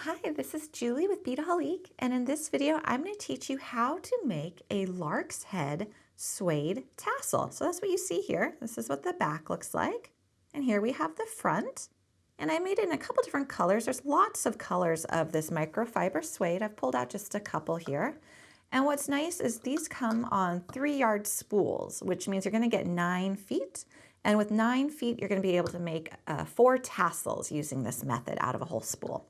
Hi, this is Julie with Beadaholique, and in this video I'm going to teach you how to make a lark's head suede tassel. So that's what you see here. This is what the back looks like. And here we have the front. And I made it in a couple different colors. There's lots of colors of this microfiber suede. I've pulled out just a couple here. And what's nice is these come on 3-yard spools, which means you're going to get 9 feet. And with 9 feet, you're going to be able to make 4 tassels using this method out of a whole spool.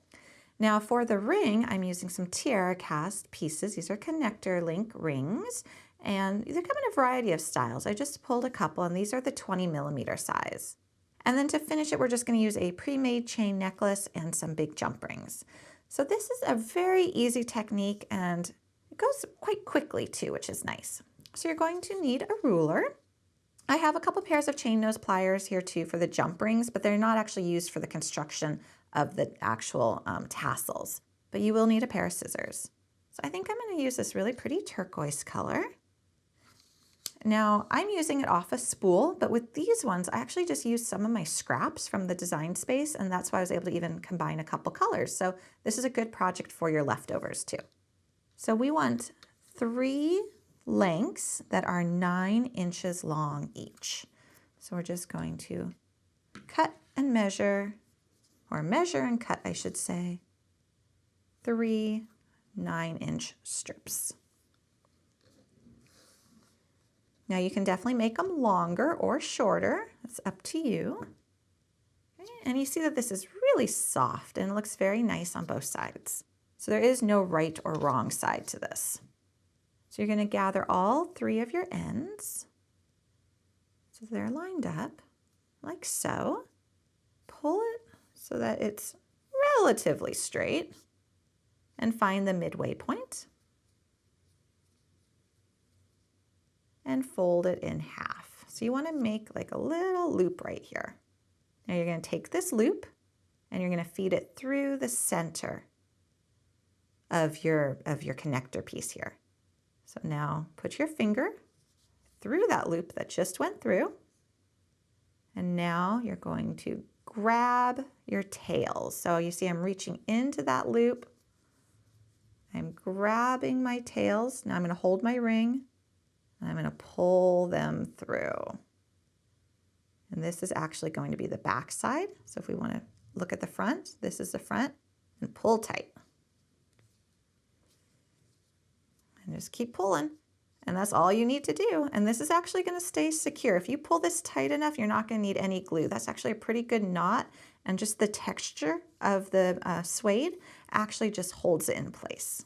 Now for the ring, I'm using some TierraCast pieces. These are connector link rings, and they come in a variety of styles. I just pulled a couple, and these are the 20mm size. And then to finish it, we're just going to use a pre-made chain necklace and some big jump rings. So this is a very easy technique, and it goes quite quickly too, which is nice. So you're going to need a ruler. I have a couple pairs of chain nose pliers here too for the jump rings, but they're not actually used for the construction of the actual tassels. But you will need a pair of scissors. So I think I'm going to use this really pretty turquoise color. Now I'm using it off a spool, but with these ones I actually just used some of my scraps from the design space, and that's why I was able to even combine a couple colors. So this is a good project for your leftovers too. So we want 3 lengths that are 9 inches long each. So we're just going to cut and measure, or measure and cut, I should say, 3 9-inch strips. Now you can definitely make them longer or shorter. It's up to you. Okay. And you see that this is really soft and it looks very nice on both sides. So there is no right or wrong side to this. So you're going to gather all 3 of your ends so they're lined up like so. Pull it so that it's relatively straight and find the midway point and fold it in half. So you want to make like a little loop right here. Now you're going to take this loop and you're going to feed it through the center of your connector piece here. So now put your finger through that loop that just went through, and now you're going to grab your tails. So you see I'm reaching into that loop. I'm grabbing my tails. Now I'm going to hold my ring and I'm going to pull them through. And this is actually going to be the back side. So if we want to look at the front, this is the front, and pull tight. And just keep pulling. And that's all you need to do. And this is actually going to stay secure. If you pull this tight enough, you're not going to need any glue. That's actually a pretty good knot. And just the texture of the suede actually just holds it in place.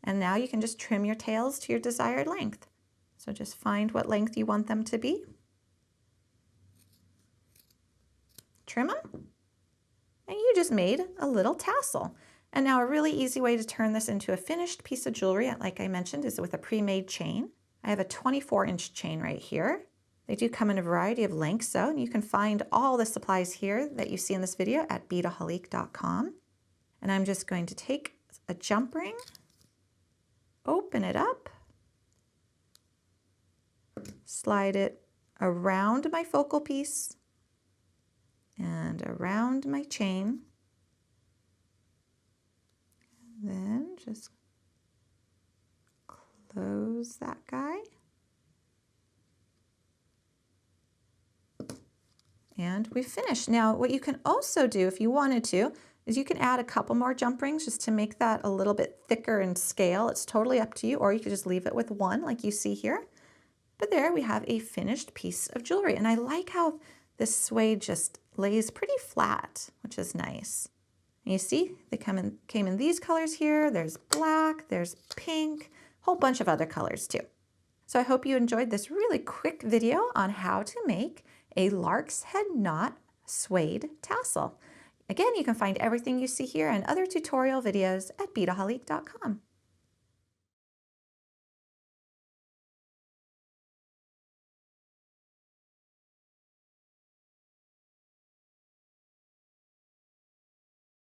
And now you can just trim your tails to your desired length. So just find what length you want them to be. Trim them. And you just made a little tassel. And now a really easy way to turn this into a finished piece of jewelry, like I mentioned, is with a pre-made chain. I have a 24-inch chain right here. They do come in a variety of lengths though, and you can find all the supplies here that you see in this video at beadaholique.com. And I'm just going to take a jump ring, open it up, slide it around my focal piece and around my chain. Then just close that guy. And we've finished. Now what you can also do if you wanted to is you can add a couple more jump rings just to make that a little bit thicker in scale. It's totally up to you, or you could just leave it with 1 like you see here. But there we have a finished piece of jewelry. And I like how this suede just lays pretty flat, which is nice. And you see, they came in these colors here. There's black, there's pink, a whole bunch of other colors too. So I hope you enjoyed this really quick video on how to make a lark's head knot suede tassel. Again, you can find everything you see here and other tutorial videos at beadaholique.com.